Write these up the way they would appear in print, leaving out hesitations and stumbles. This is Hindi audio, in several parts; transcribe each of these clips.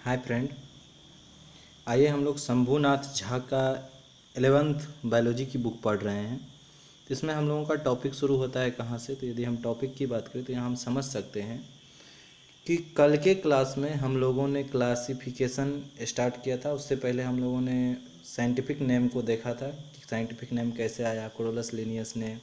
हाय फ्रेंड, आइए हम लोग शंभूनाथ झा का 11th बायोलॉजी की बुक पढ़ रहे हैं। तो इसमें हम लोगों का टॉपिक शुरू होता है कहाँ से। तो यदि हम टॉपिक की बात करें तो यहाँ हम समझ सकते हैं कि कल के क्लास में हम लोगों ने क्लासिफिकेशन स्टार्ट किया था। उससे पहले हम लोगों ने साइंटिफिक नेम को देखा था कि साइंटिफिक नेम कैसे आया। कोरोलस लिनियस ने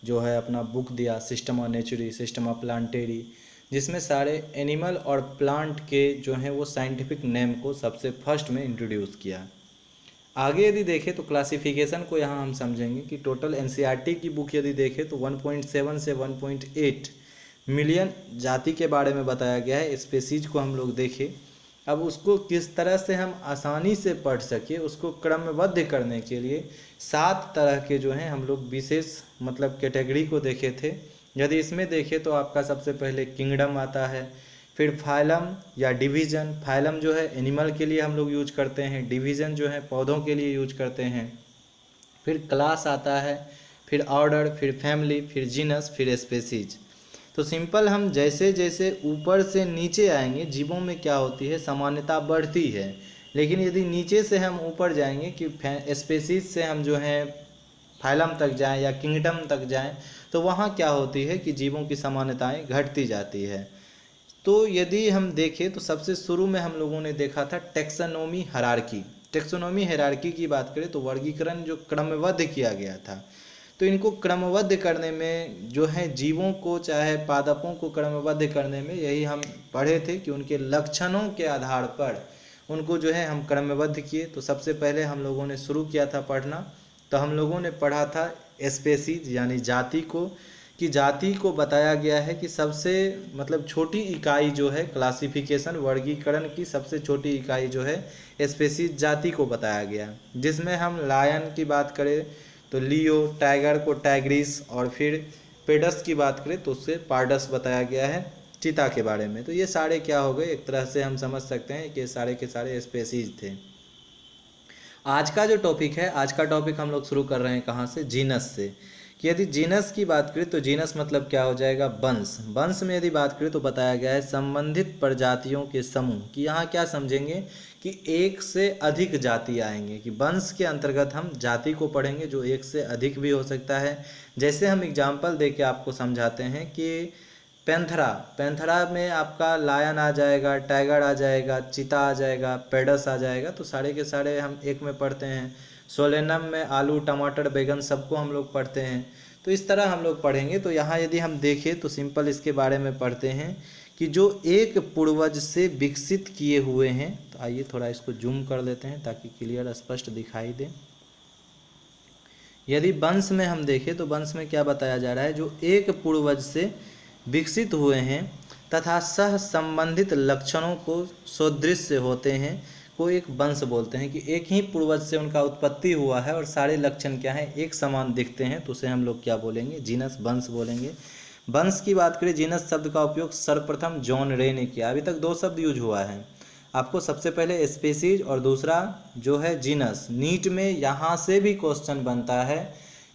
जो है अपना बुक दिया सिस्टम ऑफ नेचुरी, सिस्टम ऑफ प्लांटेरी, जिसमें सारे एनिमल और प्लांट के जो हैं वो साइंटिफिक नेम को सबसे फर्स्ट में इंट्रोड्यूस किया। आगे यदि देखें तो क्लासिफिकेशन को यहाँ हम समझेंगे कि टोटल एनसीईआरटी की बुक यदि देखें तो 1.7 से 1.8 मिलियन जाति के बारे में बताया गया है। स्पेसीज को हम लोग देखें, अब उसको किस तरह से हम आसानी से पढ़ सके उसको क्रमबद्ध करने के लिए 7 तरह के जो हैं हम लोग विशेष मतलब कैटेगरी को देखे थे। यदि इसमें देखें तो आपका सबसे पहले किंगडम आता है, फिर फाइलम या डिवीज़न। फाइलम जो है एनिमल के लिए हम लोग यूज करते हैं, डिवीज़न जो है पौधों के लिए यूज करते हैं। फिर क्लास आता है, फिर ऑर्डर, फिर फैमिली, फिर जीनस, फिर स्पेसीज। तो सिंपल हम जैसे जैसे ऊपर से नीचे आएंगे जीवों में क्या होती है, समानता बढ़ती है। लेकिन यदि नीचे से हम ऊपर जाएंगे कि स्पेसीज से हम जो है फाइलम तक जाएं या किंगडम तक जाएं, तो वहाँ क्या होती है कि जीवों की समानताएं घटती जाती है। तो यदि हम देखें तो सबसे शुरू में हम लोगों ने देखा था टेक्सोनोमी हायरार्की। टेक्सोनोमी हायरार्की की बात करें तो वर्गीकरण जो क्रमबद्ध किया गया था, तो इनको क्रमबद्ध करने में जो है जीवों को चाहे पादपों को क्रमबद्ध करने में यही हम पढ़े थे कि उनके लक्षणों के आधार पर उनको जो है हम क्रमबद्ध किए। तो सबसे पहले हम लोगों ने शुरू किया था पढ़ना, तो हम लोगों ने पढ़ा था स्पेसीज यानी जाति को, कि जाति को बताया गया है कि सबसे मतलब छोटी इकाई जो है क्लासिफिकेशन वर्गीकरण की सबसे छोटी इकाई जो है स्पेसीज जाति को बताया गया। जिसमें हम लायन की बात करें तो लियो, टाइगर को टाइग्रिस, और फिर पेडस की बात करें तो उससे पार्डस बताया गया है चीता के बारे में। तो ये सारे क्या हो गए, एक तरह से हम समझ सकते हैं कि ये सारे के सारे स्पेसीज थे। आज का जो टॉपिक है, आज का टॉपिक हम लोग शुरू कर रहे हैं कहाँ से, जीनस से। कि यदि जीनस की बात करें तो जीनस मतलब क्या हो जाएगा, वंश। वंश में यदि बात करें तो बताया गया है संबंधित प्रजातियों के समूह। कि यहाँ क्या समझेंगे कि एक से अधिक जाति आएंगे, कि वंश के अंतर्गत हम जाति को पढ़ेंगे जो एक से अधिक भी हो सकता है। जैसे हम एग्जाम्पल दे के आपको समझाते हैं कि पैंथरा, पैंथरा में आपका लायन आ जाएगा, टाइगर आ जाएगा, चीता आ जाएगा, पेडस आ जाएगा। तो सारे के सारे हम एक में पढ़ते हैं। सोलेनम में आलू, टमाटर, बैगन सबको हम लोग पढ़ते हैं। तो इस तरह हम लोग पढ़ेंगे। तो यहाँ यदि हम देखें तो सिंपल इसके बारे में पढ़ते हैं कि जो एक पूर्वज से विकसित किए हुए हैं। तो आइए थोड़ा इसको जूम कर लेते हैं ताकि क्लियर स्पष्ट दिखाई दे। यदि वंश में हम देखें तो वंश में क्या बताया जा रहा है, जो एक पूर्वज से विकसित हुए हैं तथा सह संबंधित लक्षणों को सदृश्य होते हैं को एक वंश बोलते हैं। कि एक ही पूर्वज से उनका उत्पत्ति हुआ है और सारे लक्षण क्या हैं, एक समान दिखते हैं, तो उसे हम लोग क्या बोलेंगे, जीनस, वंश बोलेंगे। वंश की बात करें, जीनस शब्द का उपयोग सर्वप्रथम जॉन रे ने किया। अभी तक 2 शब्द यूज हुआ है आपको, सबसे पहले स्पेसीज और दूसरा जो है जीनस। नीट में यहाँ से भी क्वेश्चन बनता है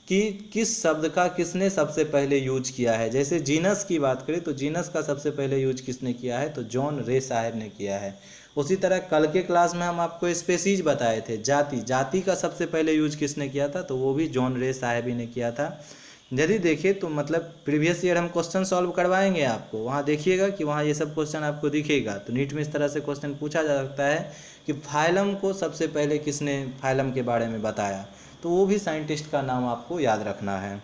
कि किस शब्द का किसने सबसे पहले यूज किया है। जैसे जीनस की बात करें तो जीनस का सबसे पहले यूज किसने किया है, तो जॉन रे साहब ने किया है। उसी तरह कल के क्लास में हम आपको स्पेसीज बताए थे, जाति, जाति का सबसे पहले यूज किसने किया था, तो वो भी जॉन रे साहब ही ने किया था। यदि देखें तो मतलब प्रीवियस ईयर हम क्वेश्चन सॉल्व करवाएंगे आपको, वहाँ देखिएगा कि वहाँ ये सब क्वेश्चन आपको दिखेगा। तो नीट में इस तरह से क्वेश्चन पूछा जा सकता है कि फाइलम को सबसे पहले किसने फाइलम के बारे में बताया, तो वो भी साइंटिस्ट का नाम आपको याद रखना है।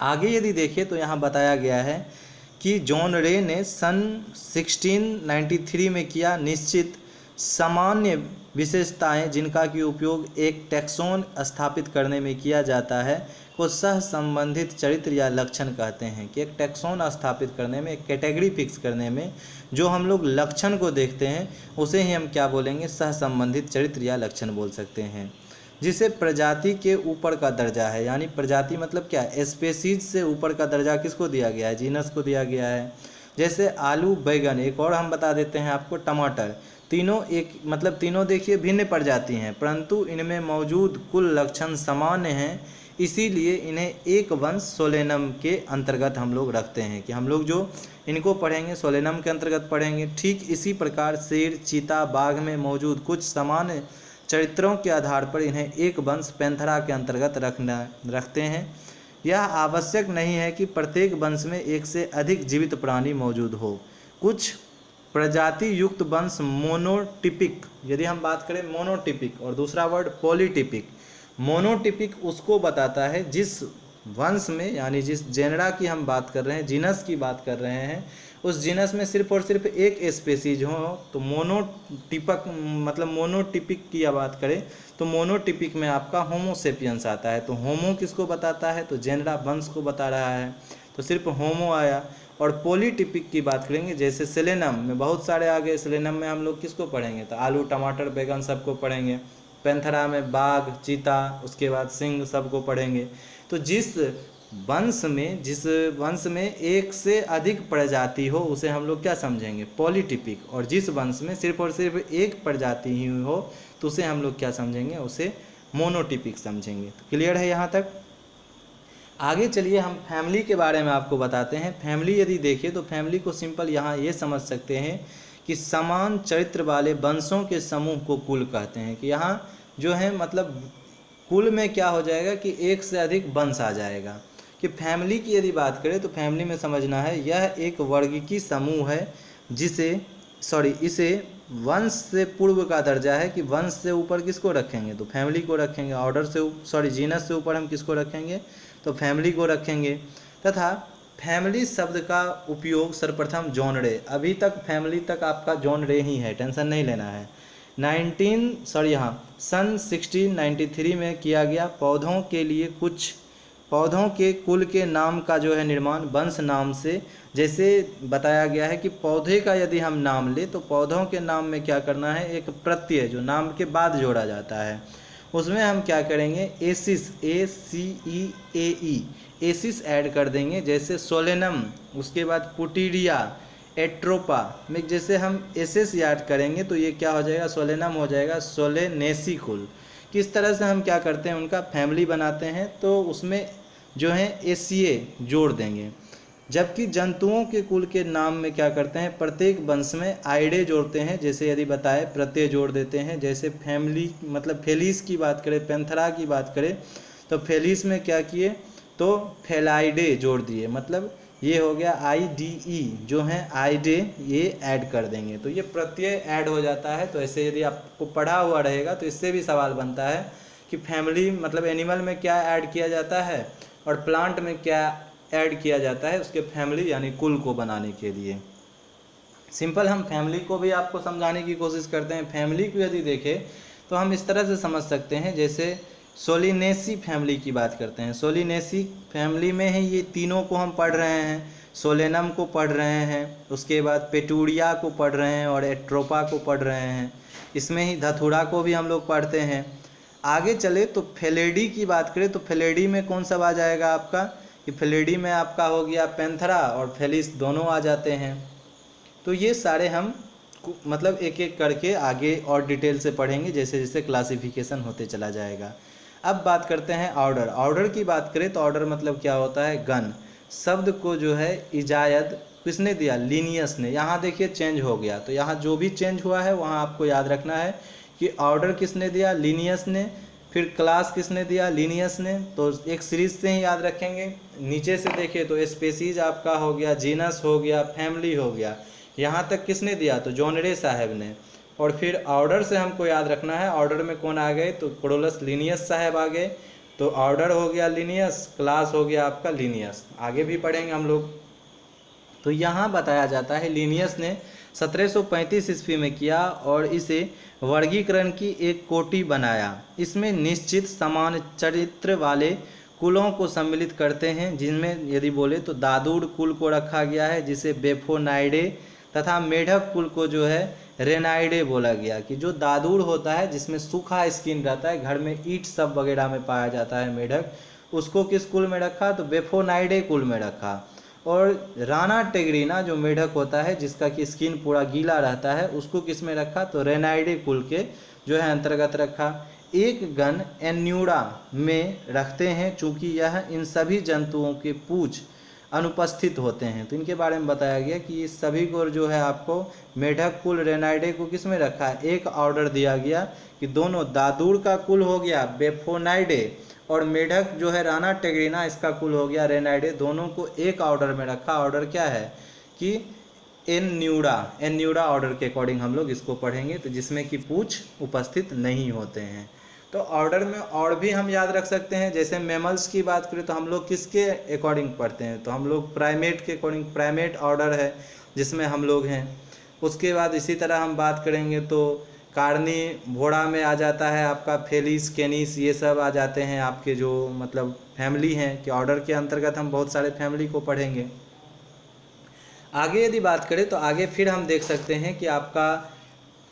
आगे यदि देखें तो यहाँ बताया गया है कि जॉन रे ने सन 1693 में किया निश्चित सामान्य विशेषताएं जिनका कि उपयोग एक टैक्सोन स्थापित करने में किया जाता है को सह संबंधित चरित्र या लक्षण कहते हैं। कि एक टैक्सोन स्थापित करने में, एक कैटेगरी फिक्स करने में जो हम लोग लक्षण को देखते हैं उसे ही हम क्या बोलेंगे, सह संबंधित चरित्र या लक्षण बोल सकते हैं। जिसे प्रजाति के ऊपर का दर्जा है, यानी प्रजाति मतलब क्या, स्पेसीज से ऊपर का दर्जा किसको दिया गया है, जीनस को दिया गया है। जैसे आलू, बैगन, एक और हम बता देते हैं आपको टमाटर, तीनों एक मतलब तीनों देखिए भिन्न प्रजाति हैं, परंतु इनमें मौजूद कुल लक्षण सामान्य हैं। इसीलिए इन्हें एक वंश सोलेनम के अंतर्गत हम लोग रखते हैं कि हम लोग जो इनको पढ़ेंगे सोलेनम के अंतर्गत पढ़ेंगे। ठीक इसी प्रकार शेर, चीता, बाघ में मौजूद कुछ सामान्य चरित्रों के आधार पर इन्हें एक वंश पैंथरा के अंतर्गत रखते हैं। यह आवश्यक नहीं है कि प्रत्येक वंश में एक से अधिक जीवित प्राणी मौजूद हो। कुछ प्रजाति युक्त वंश मोनोटिपिक, यदि हम बात करें मोनोटिपिक, और दूसरा वर्ड पॉलीटिपिक। मोनोटिपिक उसको बताता है जिस वंश में, यानी जिस जेनरा की हम बात कर रहे हैं, जीनस की बात कर रहे हैं, उस जीनस में सिर्फ और सिर्फ एक स्पेसीज हो। तो मोनोटिपक मतलब मोनोटिपिक की बात करें तो मोनोटिपिक में आपका होमोसेपियंस आता है। तो होमो किसको बताता है, तो जेनरा वंश को बता रहा है, तो सिर्फ होमो आया। और पॉलीटिपिक की बात करेंगे, जैसे सेलेनम में बहुत सारे आ गए। सेलेनम में हम लोग किसको पढ़ेंगे, तो आलू, टमाटर, बैगन सबको पढ़ेंगे। पैंथरा में बाघ, चीता, उसके बाद सिंह सबको पढ़ेंगे। तो जिस वंश में एक से अधिक प्रजाति हो उसे हम लोग क्या समझेंगे, पॉलीटिपिक। और जिस वंश में सिर्फ और सिर्फ एक प्रजाति ही हो तो उसे हम लोग क्या समझेंगे, उसे मोनोटिपिक समझेंगे। तो क्लियर है यहाँ तक। आगे चलिए हम फैमिली के बारे में आपको बताते हैं। फैमिली यदि देखें तो फैमिली को सिंपल यहाँ ये समझ सकते हैं कि समान चरित्र वाले वंशों के समूह को कुल कहते हैं। कि यहाँ जो है मतलब कुल में क्या हो जाएगा कि एक से अधिक वंश आ जाएगा। कि फैमिली की यदि बात करें तो फैमिली में समझना है यह एक वर्गीकी समूह है इसे वंश से पूर्व का दर्जा है। कि वंश से ऊपर किसको रखेंगे, तो फैमिली को रखेंगे। ऑर्डर से जीनस से ऊपर हम किसको रखेंगे, तो फैमिली को रखेंगे। तथा फैमिली शब्द का उपयोग सर्वप्रथम जॉनरे, अभी तक फैमिली तक आपका जॉनरे ही है, टेंशन नहीं लेना है। सन 1693 में किया गया। पौधों के कुल के नाम का जो है निर्माण वंश नाम से, जैसे बताया गया है कि पौधे का यदि हम नाम ले तो पौधों के नाम में क्या करना है, एक प्रत्यय जो नाम के बाद जोड़ा जाता है उसमें हम क्या करेंगे, एसिस, ACEAE, एसिस ऐड कर देंगे। जैसे सोलेनम, उसके बाद पुटीरिया, एट्रोपा में जैसे हम एसेस याद करेंगे तो ये क्या हो जाएगा, सोलेनम हो जाएगा, सोलेनेसी कुल। किस तरह से हम क्या करते हैं, उनका फैमिली बनाते हैं तो उसमें जो है ACA जोड़ देंगे। जबकि जंतुओं के कुल के नाम में क्या करते हैं, प्रत्येक वंश में आइडे जोड़ते हैं। जैसे यदि बताए प्रत्यय जोड़ देते हैं। जैसे फैमिली मतलब फेलिस की बात करें, पैंथरा की बात करें तो फेलिस में क्या किए, तो फेलाइडे जोड़ दिए। मतलब ये हो गया IDE जो है आइडे, ये ऐड कर देंगे तो ये प्रत्यय ऐड हो जाता है। तो ऐसे यदि आपको पढ़ा हुआ रहेगा तो इससे भी सवाल बनता है कि फैमिली मतलब एनिमल में क्या ऐड किया जाता है और प्लांट में क्या ऐड किया जाता है उसके फैमिली यानी कुल को बनाने के लिए। सिंपल हम फैमिली को भी आपको समझाने की कोशिश करते हैं। फैमिली को यदि देखें तो हम इस तरह से समझ सकते हैं, जैसे सोलिनेसी फैमिली की बात करते हैं। सोलिनेसी फैमिली में ही ये तीनों को हम पढ़ रहे हैं, सोलेनम को पढ़ रहे हैं, उसके बाद पेटूरिया को पढ़ रहे हैं और एट्रोपा को पढ़ रहे हैं। इसमें ही धतूरा को भी हम लोग पढ़ते हैं। आगे चले तो फेलेडी की बात करें तो फेलेडी में कौन सा आ जाएगा आपका, कि फेलेडी में आपका हो गया पैंथरा और फेलिस दोनों आ जाते हैं। तो ये सारे हम मतलब एक एक करके आगे और डिटेल से पढ़ेंगे जैसे जैसे क्लासिफिकेशन होते चला जाएगा। अब बात करते हैं ऑर्डर। ऑर्डर की बात करें तो ऑर्डर मतलब क्या होता है, गण शब्द को जो है इजायत किसने दिया, लीनियस ने। यहाँ देखिए चेंज हो गया, तो यहाँ जो भी चेंज हुआ है वहाँ आपको याद रखना है कि ऑर्डर किसने दिया, लीनियस ने। फिर क्लास किसने दिया, लीनियस ने। तो एक सीरीज से ही याद रखेंगे। नीचे से देखिए तो स्पेसीज आपका हो गया, जीनस हो गया, फैमिली हो गया, यहाँ तक किसने दिया, तो जॉनरे साहब ने। और फिर ऑर्डर से हमको याद रखना है, ऑर्डर में कौन आ गए, तो क्रोलस लीनियस साहब आ गए। तो ऑर्डर हो गया लीनियस, क्लास हो गया आपका लीनियस। आगे भी पढ़ेंगे हम लोग। तो यहाँ बताया जाता है लीनियस ने 1735 ईस्वी में किया और इसे वर्गीकरण की एक कोटि बनाया। इसमें निश्चित समान चरित्र वाले कुलों को सम्मिलित करते हैं, जिनमें यदि बोले तो दादूड़ कुल को रखा गया है जिसे बेफोनाइडे, तथा मेढक कुल को जो है रेनाइडे बोला गया। कि जो दादूड़ होता है जिसमें सूखा स्किन रहता है, घर में ईंट सब वगैरह में पाया जाता है मेढक, उसको किस कुल में रखा, तो बेफोनाइडे कुल में रखा। और राना टेगरीना जो मेढक होता है जिसका कि स्किन पूरा गीला रहता है, उसको किस में रखा, तो रेनाइडे कुल के जो है अंतर्गत रखा। एक गण एन्यूरा में रखते हैं, चूंकि यह इन सभी जंतुओं के पूंछ अनुपस्थित होते हैं। तो इनके बारे में बताया गया कि इस सभी को जो है आपको मेढक कुल रेनाइडे को किस में रखा है, एक ऑर्डर दिया गया कि दोनों दादुर का कुल हो गया बेफोनाइडे और मेढक जो है राना टेग्रिना इसका कुल हो गया रेनाइडे, दोनों को एक ऑर्डर में रखा। ऑर्डर क्या है कि एन्यूरा ऑर्डर के अकॉर्डिंग हम लोग इसको पढ़ेंगे, तो जिसमें कि पूंछ उपस्थित नहीं होते हैं। तो ऑर्डर में और भी हम याद रख सकते हैं, जैसे मैमल्स की बात करें तो हम लोग किसके अकॉर्डिंग पढ़ते हैं, तो हम लोग प्राइमेट के अकॉर्डिंग, प्राइमेट ऑर्डर है जिसमें हम लोग हैं। उसके बाद इसी तरह हम बात करेंगे तो कार्निवोरा में आ जाता है आपका फेलिस, कैनिस, ये सब आ जाते हैं आपके जो मतलब फैमिली हैं कि ऑर्डर के अंतर्गत हम बहुत सारे फैमिली को पढ़ेंगे। आगे यदि बात करें तो आगे फिर हम देख सकते हैं कि आपका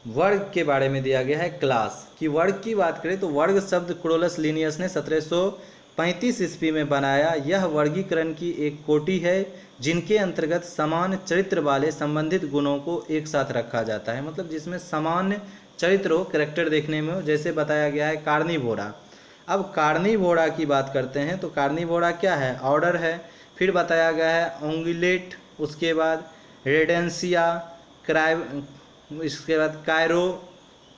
वर्ग के बारे में दिया गया है क्लास कि वर्ग की बात करें तो वर्ग शब्द क्रोलस लिनियस ने 1735 ईस्वी में बनाया। यह वर्गीकरण की एक कोटि है जिनके अंतर्गत समान चरित्र वाले संबंधित गुणों को एक साथ रखा जाता है, मतलब जिसमें सामान्य चरित्र हो, कैरेक्टर देखने में हो, जैसे बताया गया है कार्निवोरा। अब कार्निवोरा की बात करते हैं तो कार्निवोरा क्या है, ऑर्डर है। फिर बताया गया है ओंगुलेट, उसके बाद रेडेंसिया, इसके बाद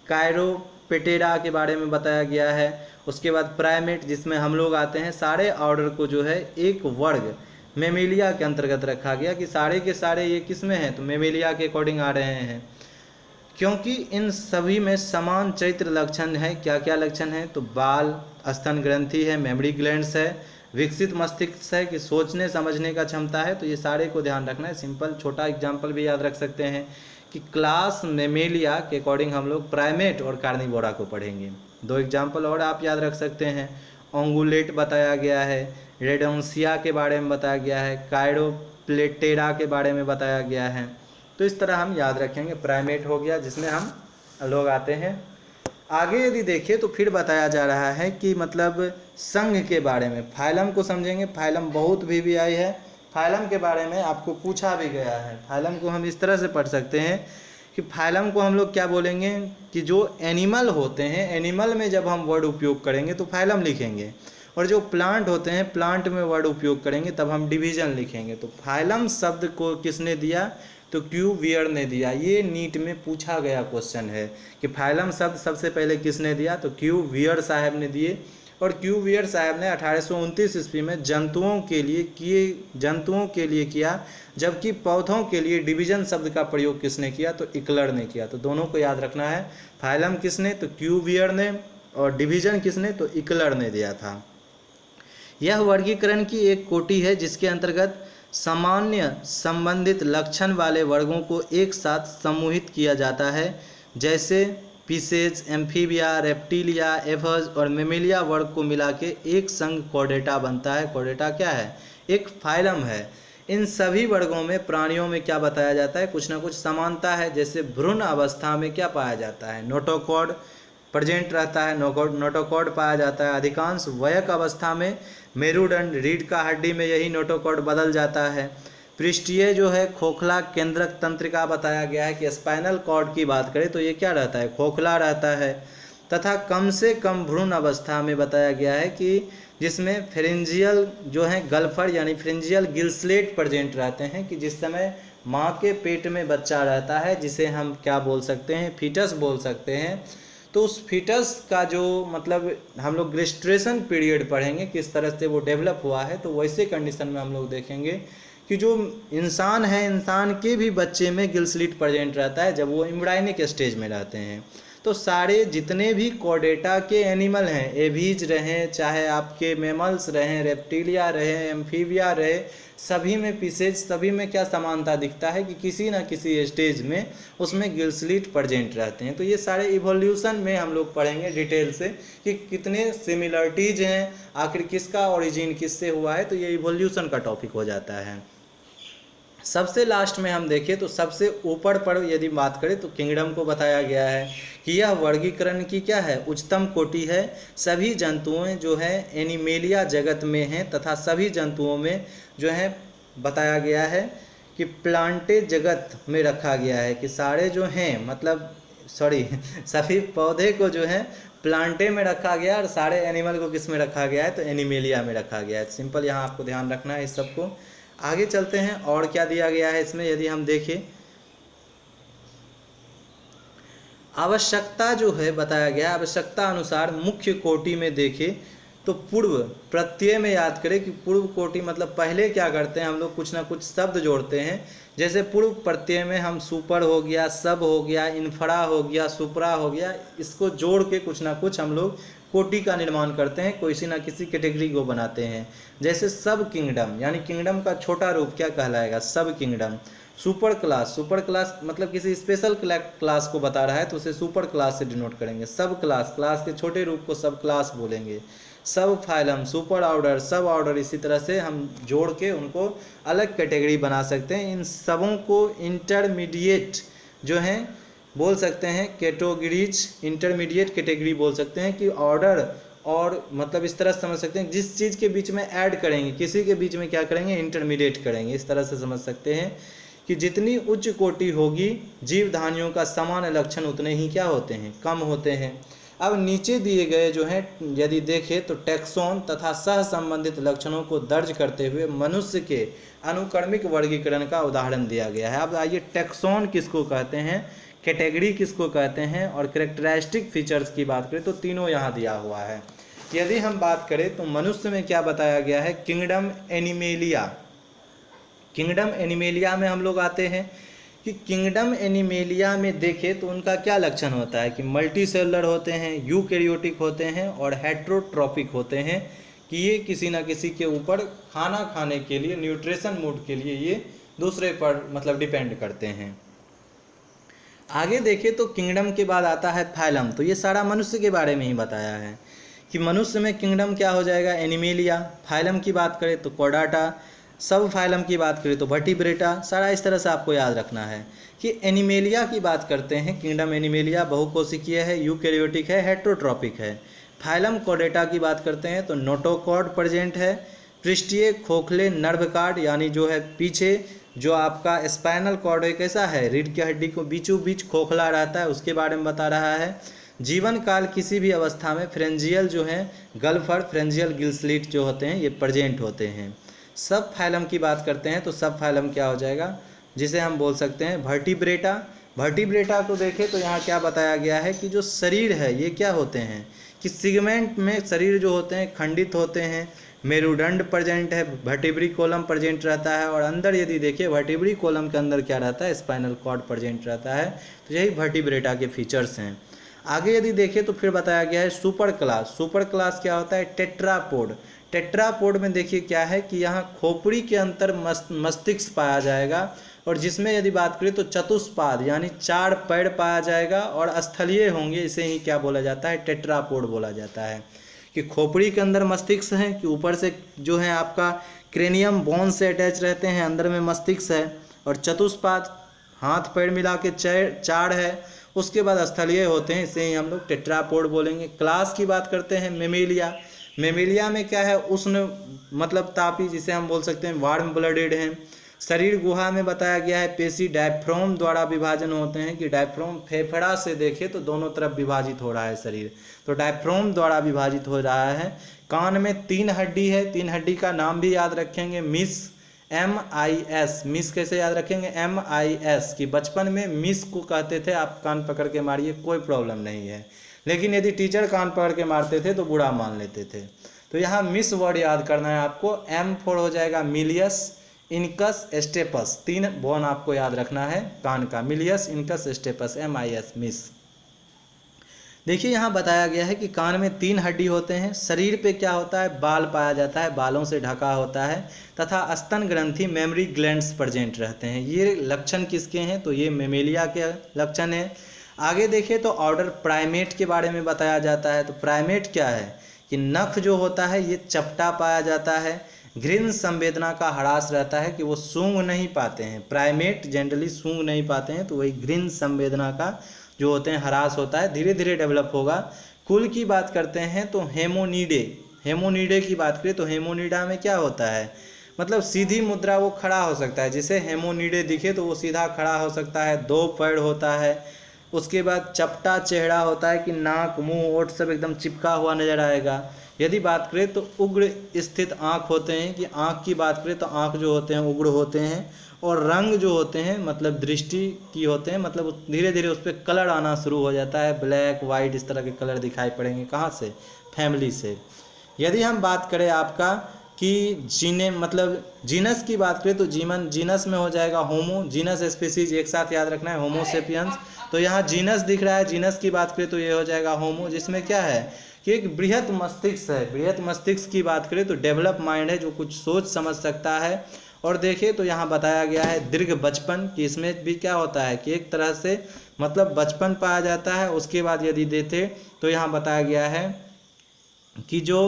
कायरोपेटेरा के बारे में बताया गया है। उसके बाद प्राइमेट जिसमें हम लोग आते हैं, सारे ऑर्डर को जो है एक वर्ग मेमेलिया के अंतर्गत रखा गया कि सारे के सारे ये किस में हैं, तो मेमेलिया के अकॉर्डिंग आ रहे हैं, क्योंकि इन सभी में समान चरित्र लक्षण है। क्या क्या लक्षण है, तो बाल, स्तन ग्रंथि है, मेमोरी ग्लैंड्स है, विकसित मस्तिष्क है कि सोचने समझने का क्षमता है। तो ये सारे को ध्यान रखना है। सिंपल छोटा एग्जाम्पल भी याद रख सकते हैं कि क्लास मेमेलिया के अकॉर्डिंग हम लोग प्राइमेट और कार्निवोरा को पढ़ेंगे। दो एग्जाम्पल और आप याद रख सकते हैं, ओंगुलेट बताया गया है, रेडेंसिया के बारे में बताया गया है, कायरोप्लेटेरा के बारे में बताया गया है। तो इस तरह हम याद रखेंगे। प्राइमेट हो गया जिसमें हम लोग आते हैं। आगे यदि देखें तो फिर बताया जा रहा है कि मतलब संघ के बारे में, फाइलम को समझेंगे। फाइलम बहुत भी आई है, फाइलम के बारे में आपको पूछा भी गया है। फाइलम को हम इस तरह से पढ़ सकते हैं कि फाइलम को हम लोग क्या बोलेंगे कि जो एनिमल होते हैं, एनिमल में जब हम वर्ड उपयोग करेंगे तो फाइलम लिखेंगे, और जो प्लांट होते हैं प्लांट में वर्ड उपयोग करेंगे तब हम डिवीजन लिखेंगे। तो फाइलम शब्द को किसने दिया, तो क्यूवियर ने दिया। ये नीट में पूछा गया क्वेश्चन है कि फाइलम शब्द सबसे पहले किसने दिया, तो क्यूवियर साहब ने दिए। और क्यूवियर साहब ने 1829 ईस्वी में जंतुओं के लिए किया, जबकि पौधों के लिए डिवीजन शब्द का प्रयोग किसने किया, तो इकलर ने किया। तो दोनों को याद रखना है, फाइलम किसने, तो क्यूवियर ने, और डिवीजन किसने, तो इकलर ने दिया था। यह वर्गीकरण की एक कोटि है जिसके अंतर्गत सामान्य संबंधित लक्षण वाले वर्गों को एक साथ समूहित किया जाता है, जैसे पीसेज, एम्फीबिया, रेप्टिलिया, एफज और मेमेलिया वर्ग को मिला के एक संघ कॉर्डेटा बनता है। कॉर्डेटा क्या है, एक फाइलम है। इन सभी वर्गों में प्राणियों में क्या बताया जाता है, कुछ ना कुछ समानता है। जैसे भ्रूण अवस्था में क्या पाया जाता है, नोटोकॉर्ड प्रेजेंट रहता है, नोटोकॉर्ड पाया जाता है। अधिकांश वयस्क अवस्था में मेरुदंड, रीढ़ का हड्डी में यही नोटोकॉर्ड बदल जाता है। पृष्ठीय जो है खोखला केंद्रक तंत्रिका बताया गया है कि स्पाइनल कॉर्ड की बात करें तो ये क्या रहता है, खोखला रहता है। तथा कम से कम भ्रूण अवस्था में बताया गया है कि जिसमें फ्रिंजियल जो है गल्फर यानी फ्रिंजियल गिल्सलेट प्रेजेंट रहते हैं, कि जिस समय माँ के पेट में बच्चा रहता है, जिसे हम क्या बोल सकते हैं, फीटस बोल सकते हैं। तो उस फीटस का जो मतलब हम लोग गेस्टेशन पीरियड पढ़ेंगे, किस तरह से वो डेवलप हुआ है, तो वैसे कंडीशन में हम लोग देखेंगे कि जो इंसान है, इंसान के भी बच्चे में गिल्सलिट प्रेजेंट रहता है जब वो एम्ब्रायनिक स्टेज में रहते हैं। तो सारे जितने भी कॉर्डेटा के एनिमल हैं, एवीज रहें, चाहे आपके मेमल्स रहें, रेप्टिलिया रहे, एम्फीबिया रहे, सभी में पीसेज, सभी में क्या समानता दिखता है कि किसी न किसी स्टेज में उसमें गिल्सलिट प्रेजेंट रहते हैं। तो ये सारे इवोल्यूशन में हम लोग पढ़ेंगे डिटेल से कि कितने सिमिलरिटीज हैं, आखिर किसका ओरिजिन किससे हुआ है। तो ये इवोल्यूशन का टॉपिक हो जाता है। सबसे लास्ट में हम देखें तो सबसे ऊपर पर यदि बात करें तो किंगडम को बताया गया है कि यह वर्गीकरण की क्या है, उच्चतम कोटि है। सभी जंतुओं जो है एनिमेलिया जगत में हैं, तथा सभी जंतुओं में जो है बताया गया है कि प्लांटे जगत में रखा गया है कि सारे जो हैं मतलब सॉरी सभी पौधे को जो है प्लांटे में रखा गया और सारे एनिमल को किस में रखा गया है, तो एनिमेलिया में रखा गया है। सिंपल यहाँ आपको ध्यान रखना है इस सबको। आगे चलते हैं और क्या दिया गया है इसमें, यदि हम देखें आवश्यकता जो है बताया गया, आवश्यकता अनुसार मुख्य कोटि में देखें तो पूर्व प्रत्यय में याद करें कि पूर्व कोटि मतलब पहले क्या करते हैं हम लोग कुछ ना कुछ शब्द जोड़ते हैं। जैसे पूर्व प्रत्यय में हम सुपर हो गया, सब हो गया, इन्फ्रा हो गया, सुपरा हो गया, इसको जोड़ के कुछ ना कुछ हम लोग कोटि का निर्माण करते हैं, किसी ना किसी कैटेगरी को बनाते हैं। जैसे सब किंगडम यानी किंगडम का छोटा रूप क्या कहलाएगा, सब kingdom. Super class, super class मतलब किसी स्पेशल क्लास को बता रहा है तो उसे सुपर क्लास से डिनोट करेंगे। सब क्लास, क्लास के छोटे रूप को सब क्लास बोलेंगे। सब फाइलम, सुपर ऑर्डर, सब ऑर्डर, इसी तरह से हम जोड़ के उनको अलग कैटेगरी बना सकते हैं। इन सबों को इंटरमीडिएट जो हैं बोल सकते हैं, कैटेगरीज, इंटरमीडिएट कैटेगरी बोल सकते हैं कि ऑर्डर और मतलब इस तरह समझ सकते हैं जिस चीज़ के बीच में ऐड करेंगे, किसी के बीच में क्या करेंगे, इंटरमीडिएट करेंगे। इस तरह से समझ सकते हैं कि जितनी उच्च कोटि होगी जीवधानियों का समान लक्षण उतने ही क्या होते हैं, कम होते हैं। अब नीचे दिए गए जो हैं यदि देखें तो टैक्सोन तथा सह संबंधित लक्षणों को दर्ज करते हुए मनुष्य के अनुक्रमिक वर्गीकरण का उदाहरण दिया गया है। अब आइए टैक्सोन किसको कहते हैं, कैटेगरी किसको कहते हैं और कैरेक्टरिस्टिक फीचर्स की बात करें तो तीनों यहाँ दिया हुआ है। यदि हम बात करें तो मनुष्य में क्या बताया गया है, किंगडम एनिमेलिया। किंगडम एनिमेलिया में हम लोग आते हैं कि किंगडम एनिमेलिया में देखें तो उनका क्या लक्षण होता है कि मल्टी सेलुलर होते हैं, यूकैरियोटिक होते हैं और हेट्रोट्रॉपिक होते हैं, कि ये किसी न किसी के ऊपर खाना खाने के लिए, न्यूट्रिशन मूड के लिए ये दूसरे पर मतलब डिपेंड करते हैं। आगे देखें तो किंगडम के बाद आता है फाइलम, तो ये सारा मनुष्य के बारे में ही बताया है कि मनुष्य में किंगडम क्या हो जाएगा, एनिमेलिया। फाइलम की बात करें तो कोडाटा, सब फाइलम की बात करें तो वर्टिब्रेटा। सारा इस तरह से आपको याद रखना है कि एनिमेलिया की बात करते हैं, किंगडम एनिमेलिया बहुकोशिकीय है, यूकैरियोटिक है, हेट्रोट्रॉपिक है। फाइलम कोडेटा की बात करते हैं तो नोटोकॉर्ड प्रेजेंट है, पृष्ठीय खोखले नर्व कार्ड यानी जो है पीछे जो आपका स्पाइनल कॉर्ड है कैसा है, रीढ़ की हड्डी को बीचों बीच खोखला रहता है, उसके बारे में बता रहा है। जीवन काल किसी भी अवस्था में फ्रेंजियल जो है गल्फर, फ्रेंजियल गिलस्लिट जो होते हैं ये प्रेजेंट होते हैं। सब फाइलम की बात करते हैं तो सब फाइलम क्या हो जाएगा, जिसे हम बोल सकते हैं वर्टिब्रेटा। वर्टिब्रेटा को देखें तो यहाँ क्या बताया गया है कि जो शरीर है ये क्या होते हैं कि सिगमेंट में शरीर जो होते हैं खंडित होते हैं, मेरुदंड प्रेजेंट है, वर्टिब्री कॉलम प्रेजेंट रहता है और अंदर यदि देखिए वर्टिब्री कॉलम के अंदर क्या रहता है, स्पाइनल कॉर्ड प्रेजेंट रहता है। तो यही वर्टिब्रेटा के फीचर्स हैं। आगे यदि देखें तो फिर बताया गया है सुपर क्लास। सुपर क्लास क्या होता है, टेट्रापोड। टेट्रापोड में देखिए क्या है कि यहाँ खोपड़ी के अंतर मस्तिष्क पाया जाएगा और जिसमें यदि बात करें तो चतुष्पाद यानी 4 पैर पाया जाएगा और स्थलीय होंगे, इसे ही क्या बोला जाता है, टेट्रापोड बोला जाता है। कि खोपड़ी के अंदर मस्तिष्क है, कि ऊपर से जो है आपका क्रेनियम बोन से अटैच रहते हैं, अंदर में मस्तिष्क है, और चतुष्पाद हाथ पैर मिला के 4 है, उसके बाद स्थलीय होते हैं, इसे ही हम लोग टेट्रापोड बोलेंगे। क्लास की बात करते हैं मेमेलिया। मेमेलिया में क्या है, उष्ण मतलब तापी, जिसे हम बोल सकते हैं वार्म ब्लडेड हैं। शरीर गुहा में बताया गया है पेशी डायफ्राम द्वारा विभाजन होते हैं, कि डायफ्राम फेफड़ा से देखे तो दोनों तरफ विभाजित हो रहा है शरीर, तो डायफ्राम द्वारा विभाजित हो रहा है। कान में 3 हड्डी है, 3 हड्डी का नाम भी याद रखेंगे, मिस MIS। मिस कैसे याद रखेंगे, MIS, कि बचपन में मिस को कहते थे, आप कान पकड़ के मारिए कोई प्रॉब्लम नहीं है, लेकिन यदि टीचर कान पकड़ के मारते थे तो बुरा मान लेते थे। तो यहाँ मिस वर्ड याद करना है आपको। M4 हो जाएगा मिलियस, इनकस, स्टेपस। 3 बोन आपको याद रखना है कान का, मिलियस, इनकस, स्टेपस, MIS, मिस। देखिए यहाँ बताया गया है कि कान में 3 हड्डी होते हैं, शरीर पे क्या होता है, बाल पाया जाता है, बालों से ढका होता है, तथा स्तन ग्रंथि मेमरी ग्लैंड्स प्रेजेंट रहते हैं। ये लक्षण किसके हैं, तो ये मेमेलिया के लक्षण हैं। आगे देखें तो ऑर्डर प्राइमेट के बारे में बताया जाता है। तो प्राइमेट क्या है कि नख जो होता है ये चपटा पाया जाता है, घृण संवेदना का ह्रास रहता है, कि वो सूंघ नहीं पाते हैं। प्राइमेट जनरली सूंघ नहीं पाते हैं, तो वही घृण संवेदना का जो होते हैं ह्रास होता है, धीरे धीरे डेवलप होगा। कुल की बात करते हैं तो हेमोनीडे। हेमोनीडे की बात करें तो हेमोनीडा में क्या होता है, मतलब सीधी मुद्रा वो खड़ा हो सकता है, जिसे हेमोनीडे दिखे तो वो सीधा खड़ा हो सकता है, 2 पैर होता है, उसके बाद चपटा चेहरा होता है कि नाक मुंह ओठ सब एकदम चिपका हुआ नजर आएगा। यदि बात करें तो उग्र स्थित आँख होते हैं, कि आँख की बात करें तो आँख जो होते हैं उग्र होते हैं, और रंग जो होते हैं मतलब दृष्टि की होते हैं, मतलब धीरे धीरे उस पर कलर आना शुरू हो जाता है, ब्लैक वाइट इस तरह के कलर दिखाई पड़ेंगे। कहाँ से? फैमिली से। यदि हम बात करें आपका कि जीने मतलब जीनस की बात करें तो जीनस में हो जाएगा होमो, जीनस स्पीसीज एक साथ याद रखना है, होमो सेपियंस। तो यहाँ जीनस दिख रहा है, जीनस की बात करें तो ये हो जाएगा होमो, जिसमें क्या है कि एक बृहत मस्तिष्क है। बृहत मस्तिष्क की बात करें तो डेवलप माइंड है, जो कुछ सोच समझ सकता है। और देखिए तो यहाँ बताया गया है दीर्घ बचपन, कि इसमें भी क्या होता है कि एक तरह से मतलब बचपन पाया जाता है। उसके बाद यदि देते तो यहाँ बताया गया है कि जो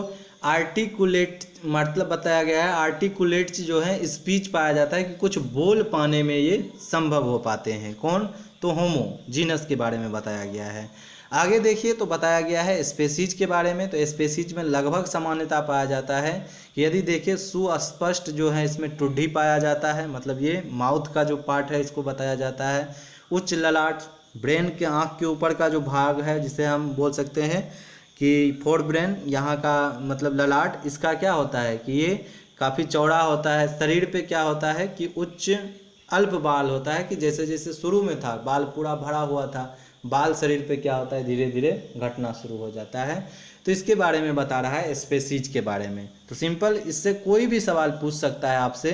आर्टिकुलेट मतलब बताया गया है आर्टिकुलेट्स जो है स्पीच पाया जाता है, कि कुछ बोल पाने में ये संभव हो पाते हैं। कौन? तो होमो जीनस के बारे में बताया गया है। आगे देखिए तो बताया गया है स्पेसीज के बारे में। तो स्पेसीज में लगभग समानता पाया जाता है। यदि देखिए सुस्पष्ट जो है इसमें टुड्डी पाया जाता है, मतलब ये माउथ का जो पार्ट है इसको बताया जाता है। उच्च ललाट, ब्रेन के आँख के ऊपर का जो भाग है जिसे हम बोल सकते हैं कि फोर ब्रेन, यहाँ का मतलब ललाट, इसका क्या होता है कि ये काफ़ी चौड़ा होता है। शरीर पे क्या होता है कि उच्च अल्प बाल होता है, कि जैसे जैसे शुरू में था बाल पूरा भरा हुआ था, बाल शरीर पे क्या होता है धीरे धीरे घटना शुरू हो जाता है। तो इसके बारे में बता रहा है स्पेसीज के बारे में। तो सिंपल इससे कोई भी सवाल पूछ सकता है आपसे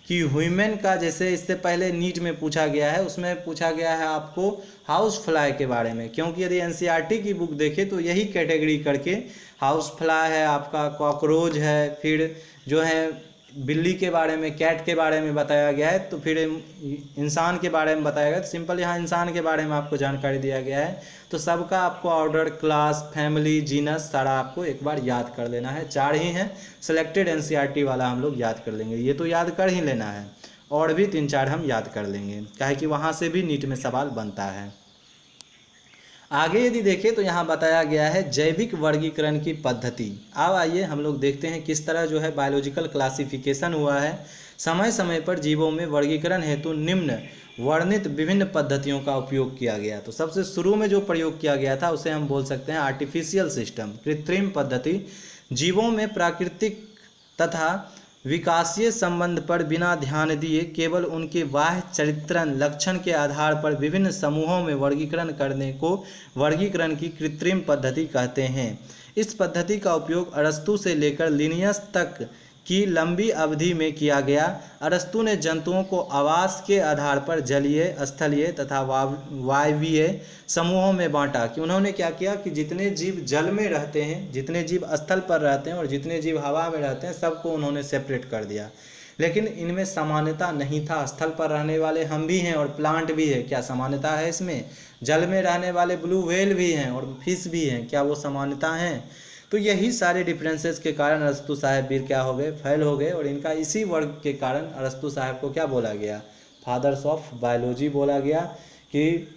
कि ह्यूमन का, जैसे इससे पहले नीट में पूछा गया है, उसमें पूछा गया है आपको हाउस फ्लाई के बारे में। क्योंकि यदि एनसीईआरटी की बुक देखें तो यही कैटेगरी करके हाउस फ्लाई है, आपका कॉकरोच है, फिर जो है बिल्ली के बारे में, कैट के बारे में बताया गया है, तो फिर इंसान के बारे में बताया गया। तो सिंपल यहाँ इंसान के बारे में आपको जानकारी दिया गया है। तो सबका आपको ऑर्डर, क्लास, फैमिली, जीनस सारा आपको एक बार याद कर लेना है। 4 ही हैं, सिलेक्टेड एनसीईआरटी वाला हम लोग याद कर लेंगे, ये तो याद कर ही लेना है। और भी 3-4 हम याद कर लेंगे, काहे कि वहाँ से भी नीट में सवाल बनता है। आगे यदि देखें तो यहाँ बताया गया है जैविक वर्गीकरण की पद्धति। अब आइए हम लोग देखते हैं किस तरह जो है बायोलॉजिकल क्लासिफिकेशन हुआ है। समय समय पर जीवों में वर्गीकरण हेतु निम्न वर्णित विभिन्न पद्धतियों का उपयोग किया गया। तो सबसे शुरू में जो प्रयोग किया गया था उसे हम बोल सकते हैं आर्टिफिशियल सिस्टम, कृत्रिम पद्धति। जीवों में प्राकृतिक तथा विकासीय संबंध पर बिना ध्यान दिए केवल उनके बाह्य चरित्रण लक्षण के आधार पर विभिन्न समूहों में वर्गीकरण करने को वर्गीकरण की कृत्रिम पद्धति कहते हैं। इस पद्धति का उपयोग अरस्तु से लेकर लिनियस तक की लंबी अवधि में किया गया। अरस्तु ने जंतुओं को आवास के आधार पर जलीय, स्थलीय तथा वायवीय समूहों में बांटा। कि उन्होंने क्या किया कि जितने जीव जल में रहते हैं, जितने जीव स्थल पर रहते हैं और जितने जीव हवा में रहते हैं, सबको उन्होंने सेपरेट कर दिया। लेकिन इनमें समानता नहीं था। स्थल पर रहने वाले हम भी हैं और प्लांट भी है, क्या समानता है इसमें? जल में रहने वाले ब्लू व्हेल भी हैं और फिश भी हैं, क्या वो समानता हैं? तो यही सारे डिफरेंसेस के कारण अरस्तु साहब भी क्या हो गए, फेल हो गए। और इनका इसी वर्ग के कारण अरस्तु साहब को क्या बोला गया? फादर्स ऑफ बायोलॉजी बोला गया। कि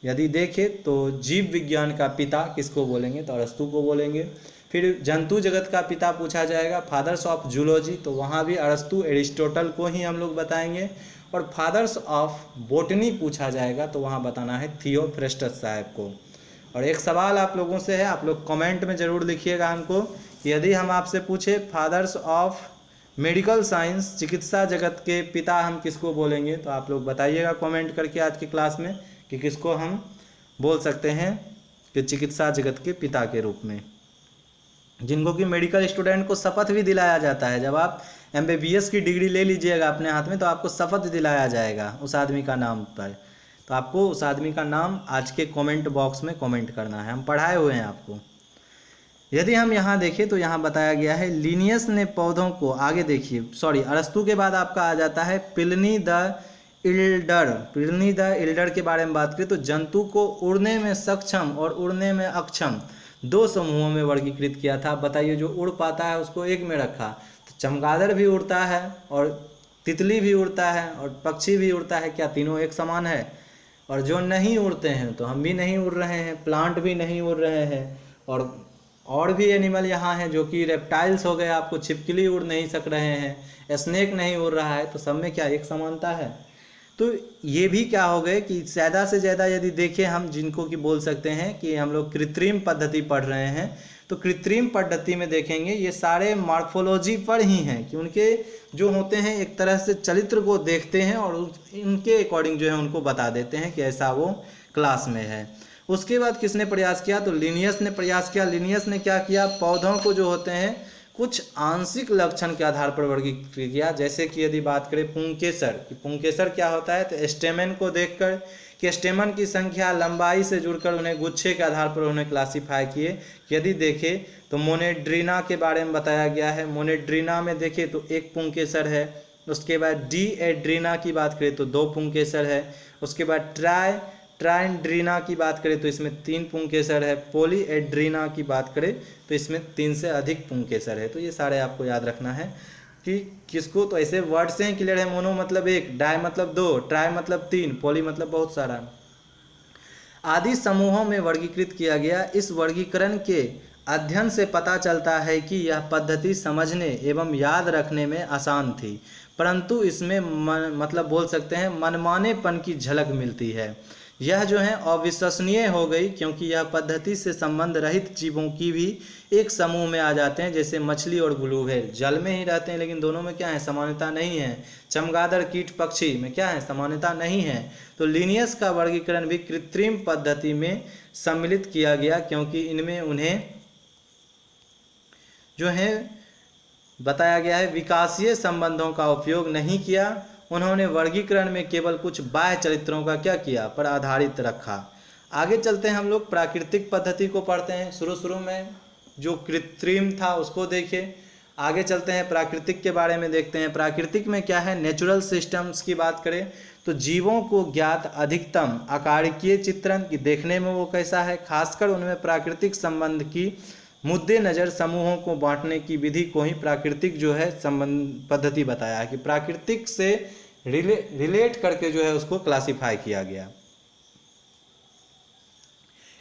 यदि देखें तो जीव विज्ञान का पिता किसको बोलेंगे? तो अरस्तु को बोलेंगे। फिर जंतु जगत का पिता पूछा जाएगा, फादर्स ऑफ जूलॉजी, तो वहाँ भी अरस्तु, एरिस्टोटल को ही हम लोग बताएंगे। और फादर्स ऑफ बोटनी पूछा जाएगा तो वहाँ बताना है थियोफ्रेस्टस साहब को। और एक सवाल आप लोगों से है, आप लोग कमेंट में ज़रूर लिखिएगा हमको, यदि हम आपसे पूछे फादर्स ऑफ मेडिकल साइंस, चिकित्सा जगत के पिता हम किसको बोलेंगे? तो आप लोग बताइएगा कमेंट करके आज की क्लास में कि किसको हम बोल सकते हैं कि चिकित्सा जगत के पिता के रूप में, जिनको कि मेडिकल स्टूडेंट को शपथ भी दिलाया जाता है। जब आप MBBS की डिग्री ले लीजिएगा अपने हाथ में तो आपको शपथ दिलाया जाएगा उस आदमी का नाम पर। तो आपको उस आदमी का नाम आज के कमेंट बॉक्स में कमेंट करना है, हम पढ़ाए हुए हैं आपको। यदि हम यहाँ देखें तो यहाँ बताया गया है लिनियस ने पौधों को, आगे देखिए अरस्तु के बाद आपका आ जाता है Pliny the elder. Pliny the elder के बारे में बात करें तो जंतु को उड़ने में सक्षम और उड़ने में अक्षम 2 समूहों में वर्गीकृत किया था। बताइए, जो उड़ पाता है उसको एक में रखा। तो चमगादड़ भी उड़ता है और तितली भी उड़ता है और पक्षी भी उड़ता है, क्या तीनों एक समान है? और जो नहीं उड़ते हैं तो हम भी नहीं उड़ रहे हैं, प्लांट भी नहीं उड़ रहे हैं, और भी एनिमल यहाँ हैं जो कि रेप्टाइल्स हो गए, आपको छिपकली उड़ नहीं सक रहे हैं, स्नेक नहीं उड़ रहा है, तो सब में क्या एक समानता है? तो ये भी क्या हो गए कि ज़्यादा से ज़्यादा यदि देखें हम, जिनको कि बोल सकते हैं कि हम लोग कृत्रिम पद्धति पढ़ रहे हैं, तो कृत्रिम पद्धति में देखेंगे ये सारे मॉर्फोलॉजी पर ही हैं कि उनके जो होते हैं एक तरह से चरित्र को देखते हैं और उनके अकॉर्डिंग जो है उनको बता देते हैं कि ऐसा वो क्लास में है। उसके बाद किसने प्रयास किया, तो लिनियस ने प्रयास किया। लिनियस ने क्या किया, पौधों को जो होते हैं कुछ आंशिक लक्षण के आधार पर वर्गीकृत किया। जैसे कि यदि बात करें पुंकेसर, कि पुंकेसर क्या होता है, तो स्टेमन को देखकर कि स्टेमन की संख्या लंबाई से जुड़कर उन्हें गुच्छे के आधार पर उन्हें क्लासिफाई किए। यदि देखें तो मोनेड्रीना के बारे में बताया गया है। मोनेड्रीना में देखें तो एक पुंकेसर है। उसके बाद डी एड्रीना की बात करें तो 2 पुंकेसर है। उसके बाद ट्राइंड्रीना की बात करें तो इसमें 3 पुंकेसर है। पॉलीएड्रीना की बात करें तो इसमें 3 से अधिक पुंकेसर है। तो ये सारे आपको याद रखना है कि किसको, तो ऐसे वर्ड से ही क्लियर है। मोनो मतलब 1, डाई मतलब 2, ट्राई मतलब 3, पॉली मतलब बहुत सारा आदि समूहों में वर्गीकृत किया गया। इस वर्गीकरण के अध्ययन से पता चलता है कि यह पद्धति समझने एवं याद रखने में आसान थी, परंतु इसमें मतलब बोल सकते हैं मनमानेपन की झलक मिलती है। यह जो है अविश्वसनीय हो गई, क्योंकि यह पद्धति से संबंध रहित जीवों की भी एक समूह में आ जाते हैं, जैसे मछली और ब्लू व्हेल जल में ही रहते हैं, लेकिन दोनों में क्या है, समानता नहीं है। चमगादड़ कीट पक्षी में क्या है, समानता नहीं है। तो लिनियस का वर्गीकरण भी कृत्रिम पद्धति में सम्मिलित किया गया, क्योंकि इनमें उन्हें जो है बताया गया है विकासीय संबंधों का उपयोग नहीं किया। उन्होंने वर्गीकरण में केवल कुछ बाह्य चरित्रों का क्या किया, पर आधारित रखा। आगे चलते हैं हम लोग प्राकृतिक पद्धति को पढ़ते हैं। शुरू में जो कृत्रिम था उसको देखें, आगे चलते हैं प्राकृतिक के बारे में देखते हैं। प्राकृतिक में क्या है, नेचुरल सिस्टम्स की बात करें तो जीवों को ज्ञात अधिकतम आकारिकीय चित्रण की देखने में वो कैसा है, खासकर उनमें प्राकृतिक संबंध की मुद्दे नज़र समूहों को बांटने की विधि को ही प्राकृतिक जो है संबंध पद्धति बताया है, कि प्राकृतिक से रिलेट करके जो है उसको क्लासिफाई किया गया।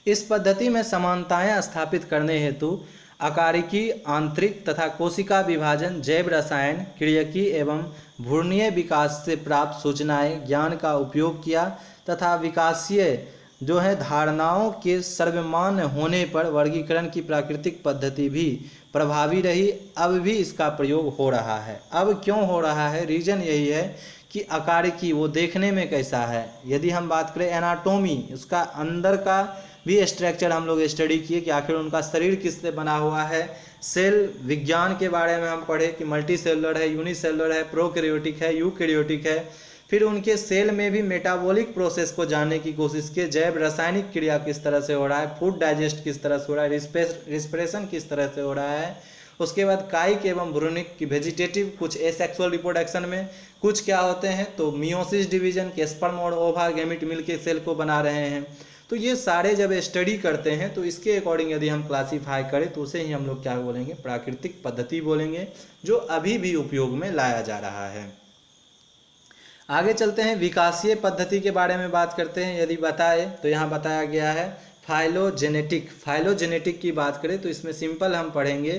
इस पद्धति में समानताएं स्थापित करने हेतु आकारिकी, आंतरिक तथा कोशिका विभाजन, जैव रसायन, क्रियकी एवं भ्रूणीय विकास से प्राप्त सूचनाएं ज्ञान का उपयोग किया तथा विकासीय जो है धारणाओं के सर्वमान्य होने पर वर्गीकरण की प्राकृतिक पद्धति भी प्रभावी रही। अब भी इसका प्रयोग हो रहा है। अब क्यों हो रहा है, रीज़न यही है कि आकारिकी वो देखने में कैसा है। यदि हम बात करें एनाटोमी, उसका अंदर का भी स्ट्रक्चर हम लोग स्टडी किए कि आखिर उनका शरीर किससे बना हुआ है। सेल विज्ञान के बारे में हम पढ़े कि मल्टी सेलुलर है, यूनिसेलुलर है, प्रोकैरियोटिक है, यूकैरियोटिक है। फिर उनके सेल में भी मेटाबॉलिक प्रोसेस को जानने की कोशिश की, जैव रासायनिक क्रिया किस तरह से हो रहा है, फूड डाइजेस्ट किस तरह से हो रहा है, रिस्पिरेशन किस तरह से हो रहा है। उसके बाद कायिक एवं भ्रूणिक की वेजिटेटिव, कुछ एसेक्सुअल रिप्रोडक्शन में कुछ क्या होते हैं, तो मियोसिस डिवीजन के स्पर्म और ओवा गैमेट मिलके सेल को बना रहे हैं। तो ये सारे जब स्टडी करते हैं तो इसके अकॉर्डिंग यदि हम क्लासीफाई करें तो उसे ही हम लोग क्या बोलेंगे, प्राकृतिक पद्धति बोलेंगे, जो अभी भी उपयोग में लाया जा रहा है। आगे चलते हैं, विकासीय पद्धति के बारे में बात करते हैं। यदि बताए तो यहाँ बताया गया है फाइलोजेनेटिक की बात करें तो इसमें सिंपल हम पढ़ेंगे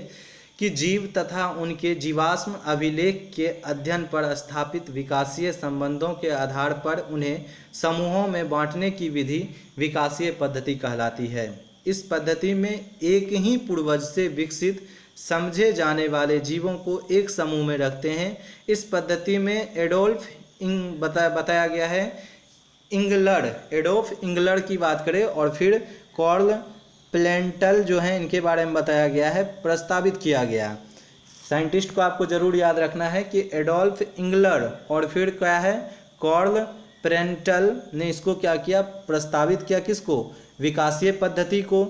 कि जीव तथा उनके जीवाश्म अभिलेख के अध्ययन पर स्थापित विकासीय संबंधों के आधार पर उन्हें समूहों में बांटने की विधि विकासीय पद्धति कहलाती है। इस पद्धति में एक ही पूर्वज से विकसित समझे जाने वाले जीवों को एक समूह में रखते हैं। इस पद्धति में बताया गया है एडोल्फ इंगलर की बात करें और फिर कार्ल प्लेंटल जो है इनके बारे में बताया गया है, प्रस्तावित किया गया। साइंटिस्ट को आपको जरूर याद रखना है कि एडोल्फ इंगलर और फिर क्या है, कार्ल प्लेंटल ने इसको क्या किया, प्रस्तावित किया, किसको, विकासीय पद्धति को।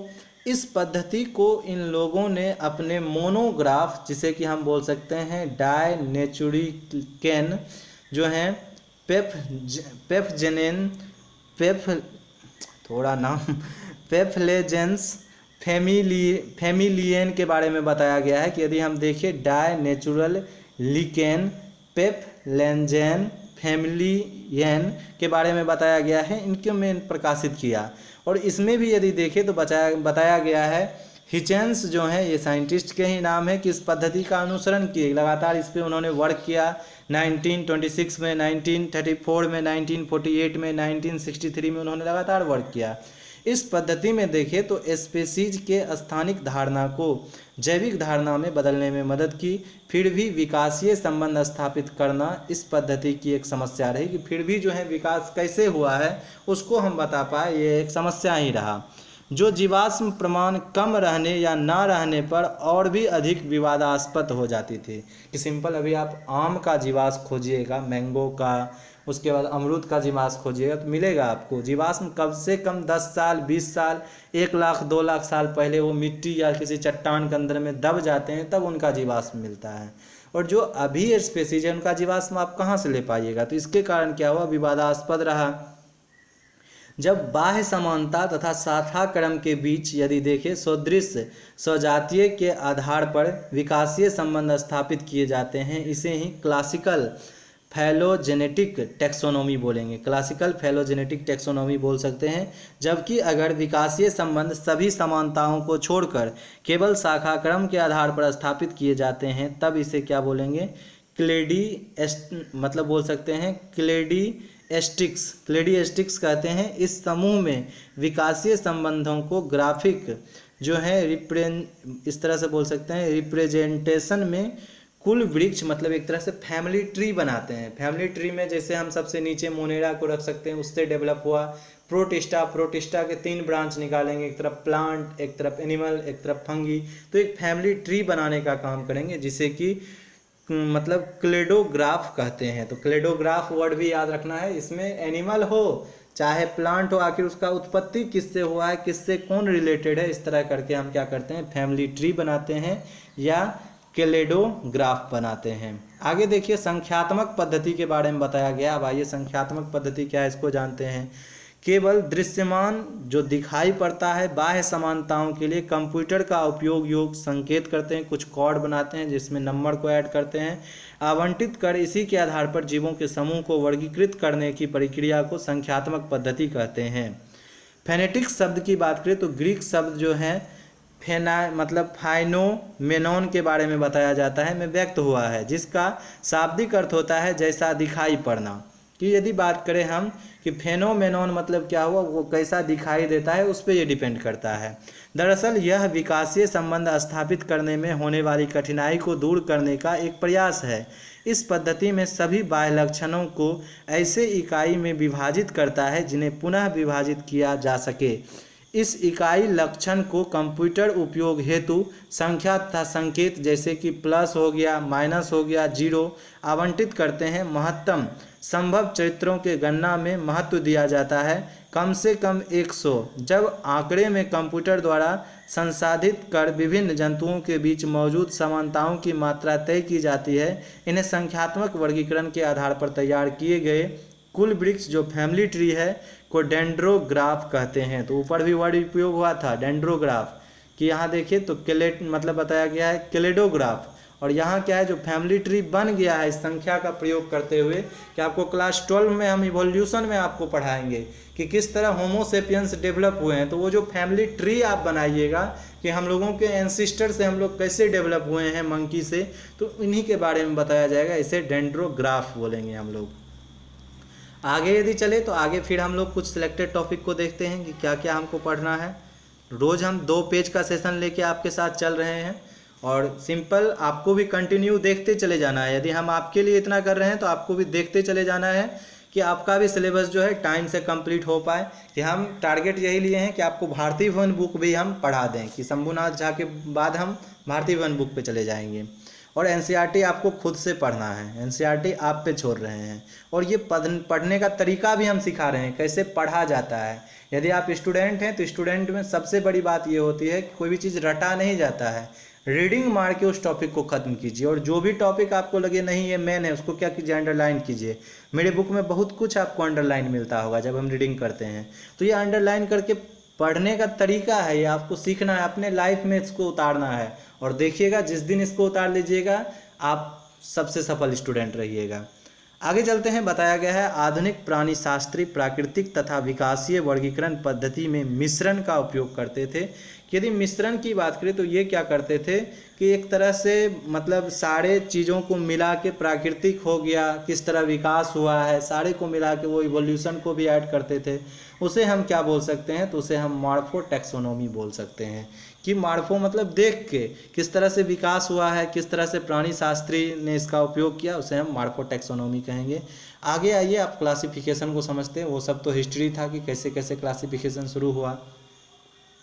इस पद्धति को इन लोगों ने अपने मोनोग्राफ, जिसे कि हम बोल सकते हैं डाई नेचुरिकन जो हैं पेफ्लेजेंस फैमिलियन के बारे में बताया गया है कि यदि हम देखें डाई नेचुरल लिकेन पेफ्लेजेन फैमिलियन के बारे में बताया गया है, इनके में प्रकाशित किया। और इसमें भी यदि देखें तो बताया गया है हिचेंस जो है ये साइंटिस्ट के ही नाम है कि इस पद्धति का अनुसरण किए, लगातार इस पर उन्होंने वर्क किया 1926 में, 1934 में, 1948 में, 1963 में उन्होंने लगातार वर्क किया। इस पद्धति में देखें तो स्पेसीज के स्थानिक धारणा को जैविक धारणा में बदलने में मदद की, फिर भी विकासीय संबंध स्थापित करना इस पद्धति की एक समस्या रही कि फिर भी जो है विकास कैसे हुआ है उसको हम बता पाए, ये एक समस्या ही रहा। जो जीवाश्म प्रमाण कम रहने या ना रहने पर और भी अधिक विवादास्पद हो जाती थी कि सिंपल अभी आप आम का जीवाश्म खोजिएगा, मैंगो का, उसके बाद अमरूद का जीवाश्म खोजिएगा तो मिलेगा आपको जीवाश्म कम से कम 10 साल 20 साल 1 लाख 2 लाख साल पहले वो मिट्टी या किसी चट्टान के अंदर में दब जाते हैं, तब उनका जीवाश्म मिलता है। और जो अभी स्पेसीज है उनका जीवाश्म आप कहाँ से ले पाइएगा, तो इसके कारण क्या हुआ, विवादास्पद रहा। जब बाह्य समानता तथा शाखा क्रम के बीच यदि देखें सदृश्य स्वजातीय के आधार पर विकासीय संबंध स्थापित किए जाते हैं, इसे ही क्लासिकल फैलोजेनेटिक टेक्सोनोमी बोलेंगे, क्लासिकल फैलोजेनेटिक टेक्सोनोमी बोल सकते हैं। जबकि अगर विकासीय संबंध सभी समानताओं को छोड़कर केवल शाखा क्रम के आधार पर स्थापित किए जाते हैं, तब इसे क्या बोलेंगे, मतलब बोल सकते हैं क्लेडिएस्टिक्स कहते हैं। इस समूह में विकासीय संबंधों को ग्राफिक जो है इस तरह से बोल सकते हैं रिप्रेजेंटेशन में कुल वृक्ष मतलब एक तरह से फैमिली ट्री बनाते हैं। फैमिली ट्री में जैसे हम सबसे नीचे मोनेरा को रख सकते हैं, उससे डेवलप हुआ प्रोटिस्टा के 3 ब्रांच निकालेंगे, एक तरफ प्लांट, एक तरफ एनिमल, एक तरफ फंगी, तो एक फैमिली ट्री बनाने का काम करेंगे जिसे कि मतलब क्लेडोग्राफ कहते हैं। तो क्लेडोग्राफ वर्ड भी याद रखना है, इसमें एनिमल हो चाहे प्लांट हो, आखिर उसका उत्पत्ति किससे हुआ है, किससे कौन रिलेटेड है, इस तरह करके हम क्या करते हैं, फैमिली ट्री बनाते हैं या क्लेडोग्राफ बनाते हैं। आगे देखिए संख्यात्मक पद्धति के बारे में बताया गया। अब आइए संख्यात्मक पद्धति क्या है इसको जानते हैं। केवल दृश्यमान जो दिखाई पड़ता है बाह्य समानताओं के लिए कंप्यूटर का उपयोग योग संकेत करते हैं, कुछ कोड बनाते हैं जिसमें नंबर को ऐड करते हैं, आवंटित कर इसी के आधार पर जीवों के समूह को वर्गीकृत करने की प्रक्रिया को संख्यात्मक पद्धति कहते हैं। फेनेटिक्स शब्द की बात करें तो ग्रीक शब्द जो है मतलब फाइनोमेनॉन के बारे में बताया जाता है, में व्यक्त हुआ है, जिसका शाब्दिक अर्थ होता है जैसा दिखाई पड़ना। कि यदि बात करें हम कि फेनोमेनॉन मतलब क्या हुआ, वो कैसा दिखाई देता है उस पर ये डिपेंड करता है। दरअसल यह विकासीय संबंध स्थापित करने में होने वाली कठिनाई को दूर करने का एक प्रयास है। इस पद्धति में सभी बाह्य लक्षणों को ऐसे इकाई में विभाजित करता है जिन्हें पुनः विभाजित किया जा सके। इस इकाई लक्षण को कंप्यूटर उपयोग हेतु संख्या तथा संकेत जैसे कि प्लस हो गया, माइनस हो गया, 0 आवंटित करते हैं। महत्तम संभव चरित्रों के गणना में महत्व दिया जाता है, कम से कम 100। जब आंकड़े में कंप्यूटर द्वारा संसाधित कर विभिन्न जंतुओं के बीच मौजूद समानताओं की मात्रा तय की जाती है, इन्हें संख्यात्मक वर्गीकरण के आधार पर तैयार किए गए कुल वृक्ष जो फैमिली ट्री है को डेंड्रोग्राफ कहते हैं। तो ऊपर भी वर्ड उपयोग हुआ था डेंड्रोग्राफ, कि यहाँ देखिए तो मतलब बताया गया है क्लेडोग्राफ, और यहाँ क्या है जो फैमिली ट्री बन गया है इस संख्या का प्रयोग करते हुए, कि आपको क्लास 12 में हम इवोल्यूशन में आपको पढ़ाएंगे कि किस तरह होमोसेपियंस डेवलप हुए हैं। तो वो जो फैमिली ट्री आप बनाइएगा कि हम लोगों के एंसिस्टर से हम लोग कैसे डेवलप हुए हैं मंकी से, तो इन्हीं के बारे में बताया जाएगा, इसे डेंड्रोग्राफ बोलेंगे हम लोग। आगे यदि चले तो आगे फिर हम लोग कुछ सिलेक्टेड टॉपिक को देखते हैं कि क्या क्या हमको पढ़ना है। रोज़ हम 2 पेज का सेशन लेके आपके साथ चल रहे हैं, और सिंपल आपको भी कंटिन्यू देखते चले जाना है। यदि हम आपके लिए इतना कर रहे हैं तो आपको भी देखते चले जाना है कि आपका भी सिलेबस जो है टाइम से कंप्लीट हो पाए। कि हम टारगेट यही लिए हैं कि आपको भारतीय वन बुक भी हम पढ़ा दें, कि शंभुनाथ झा के बाद हम भारतीय वन बुक पे चले जाएंगे। और एनसीईआरटी आपको खुद से पढ़ना है, एनसीईआरटी आप पे छोड़ रहे हैं, और ये पढ़ने का तरीका भी हम सिखा रहे हैं कैसे पढ़ा जाता है। यदि आप स्टूडेंट हैं तो स्टूडेंट में सबसे बड़ी बात ये होती है कि कोई भी चीज़ रटा नहीं जाता है, रीडिंग मार के उस टॉपिक को ख़त्म कीजिए। और जो भी टॉपिक आपको लगे नहीं ये मेन है, उसको क्या कीजिए, अंडरलाइन कीजिए। मेरे बुक में बहुत कुछ आपको अंडरलाइन मिलता होगा जब हम रीडिंग करते हैं, तो ये अंडरलाइन करके पढ़ने का तरीका है, ये आपको सीखना है, अपने लाइफ में इसको उतारना है। और देखिएगा जिस दिन इसको उतार लीजिएगा आप सबसे सफल स्टूडेंट रहिएगा। आगे चलते हैं। बताया गया है आधुनिक प्राणी शास्त्री प्राकृतिक तथा विकासीय वर्गीकरण पद्धति में मिश्रण का उपयोग करते थे। यदि मिश्रण की बात करें तो ये क्या करते थे कि एक तरह से मतलब सारे चीज़ों को मिला के प्राकृतिक हो गया, किस तरह विकास हुआ है, सारे को मिला के वो इवोल्यूशन को भी ऐड करते थे। उसे हम क्या बोल सकते हैं, तो उसे हम मॉर्फो टैक्सोनॉमी बोल सकते हैं। कि मॉर्फो मतलब देख के किस तरह से विकास हुआ है, किस तरह से प्राणी शास्त्री ने इसका उपयोग किया, उसे हम मॉर्फो टैक्सोनॉमी कहेंगे। आगे आइए आप क्लासिफिकेशन को समझते हैं। वो सब तो हिस्ट्री था कि कैसे कैसे क्लासिफिकेशन शुरू हुआ।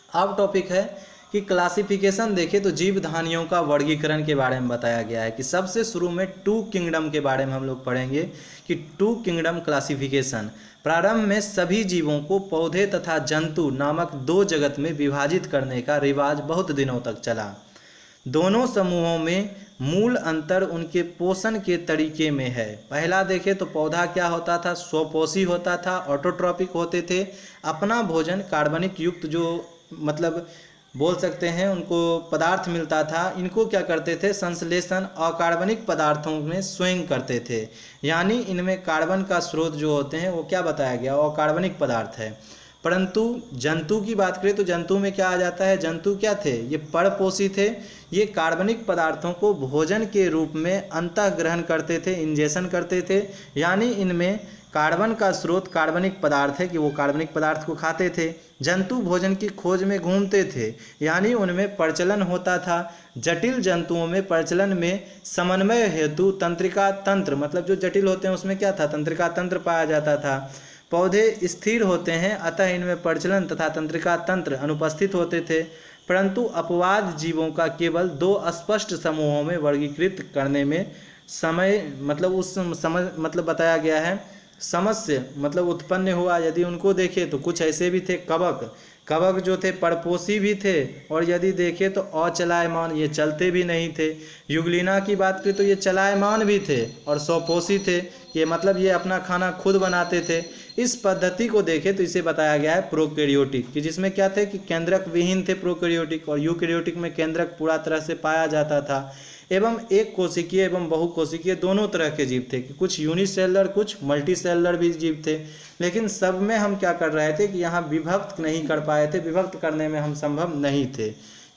अब टॉपिक है कि क्लासिफिकेशन देखें तो जीवधानियों का वर्गीकरण के बारे में बताया गया है कि सबसे शुरू में टू किंगडम के बारे में हम लोग पढ़ेंगे कि टू किंगडम क्लासिफिकेशन। प्रारंभ में सभी जीवों को पौधे तथा जंतु नामक दो जगत में विभाजित करने का रिवाज बहुत दिनों तक चला। दोनों समूहों में मूल अंतर उनके पोषण के तरीके में है। पहला देखें तो पौधा क्या होता था, स्वपोषी होता था, ऑटोट्रॉपिक होते थे। अपना भोजन कार्बनिक युक्त जो मतलब बोल सकते हैं उनको पदार्थ मिलता था, इनको क्या करते थे, संश्लेषण अकार्बनिक पदार्थों में स्वयं करते थे। यानी इनमें कार्बन का स्रोत जो होते हैं वो क्या बताया गया, अकार्बनिक पदार्थ है। परंतु जंतु की बात करें तो जंतु में क्या आ जाता है, जंतु क्या थे, ये परपोषी थे। ये कार्बनिक पदार्थों को भोजन के रूप में अंतःग्रहण करते थे, इंजेक्शन करते थे। यानी इनमें कार्बन का स्रोत कार्बनिक पदार्थ है कि वो कार्बनिक पदार्थ को खाते थे। जंतु भोजन की खोज में घूमते थे, यानी उनमें प्रचलन होता था। जटिल जंतुओं में प्रचलन में समन्वय हेतु तंत्रिका तंत्र, मतलब जो जटिल होते हैं उसमें क्या था, तंत्रिका तंत्र पाया जाता था। पौधे स्थिर होते हैं, अतः इनमें प्रचलन तथा तंत्रिका तंत्र अनुपस्थित होते थे। परंतु अपवाद जीवों का केवल दो स्पष्ट समूहों में वर्गीकृत करने में समय मतलब उस समझ मतलब बताया गया है, समस्या मतलब उत्पन्न हुआ। यदि उनको देखें तो कुछ ऐसे भी थे, कवक कवक जो थे परपोषी भी थे, और यदि देखें तो अचलायमान, ये चलते भी नहीं थे। युगलिना की बात करें तो ये चलायमान भी थे और स्वपोषी थे, ये मतलब ये अपना खाना खुद बनाते थे। इस पद्धति को देखें तो इसे बताया गया है प्रोकैरियोटिक, कि जिसमें क्या थे कि केंद्रक विहीन थे प्रोकैरियोटिक, और यूकैरियोटिक में केंद्रक पूरा तरह से पाया जाता था। एवं एक कोशिकीय एवं बहुकोशिकीय दोनों तरह के जीव थे कि कुछ यूनिसेलुलर कुछ मल्टीसेलुलर भी जीव थे। लेकिन सब में हम क्या कर रहे थे कि यहाँ विभक्त नहीं कर पाए थे, विभक्त करने में हम संभव नहीं थे।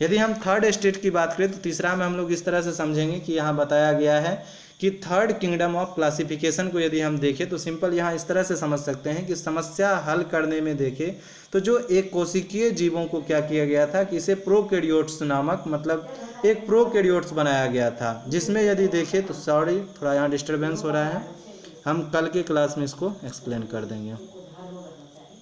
यदि हम थर्ड स्टेट की बात करें तो तीसरा में हम लोग इस तरह से समझेंगे कि यहाँ बताया गया है कि थर्ड किंगडम ऑफ क्लासिफिकेशन को यदि हम देखें तो सिंपल यहाँ इस तरह से समझ सकते हैं कि समस्या हल करने में देखें तो जो एक कोशिकीय जीवों को क्या किया गया था कि इसे प्रोकैरियोट्स नामक मतलब एक प्रोकैरियोट्स बनाया गया था, जिसमें यदि देखें तो सॉरी थोड़ा यहाँ डिस्टर्बेंस हो रहा है, हम कल के क्लास में इसको एक्सप्लेन कर देंगे।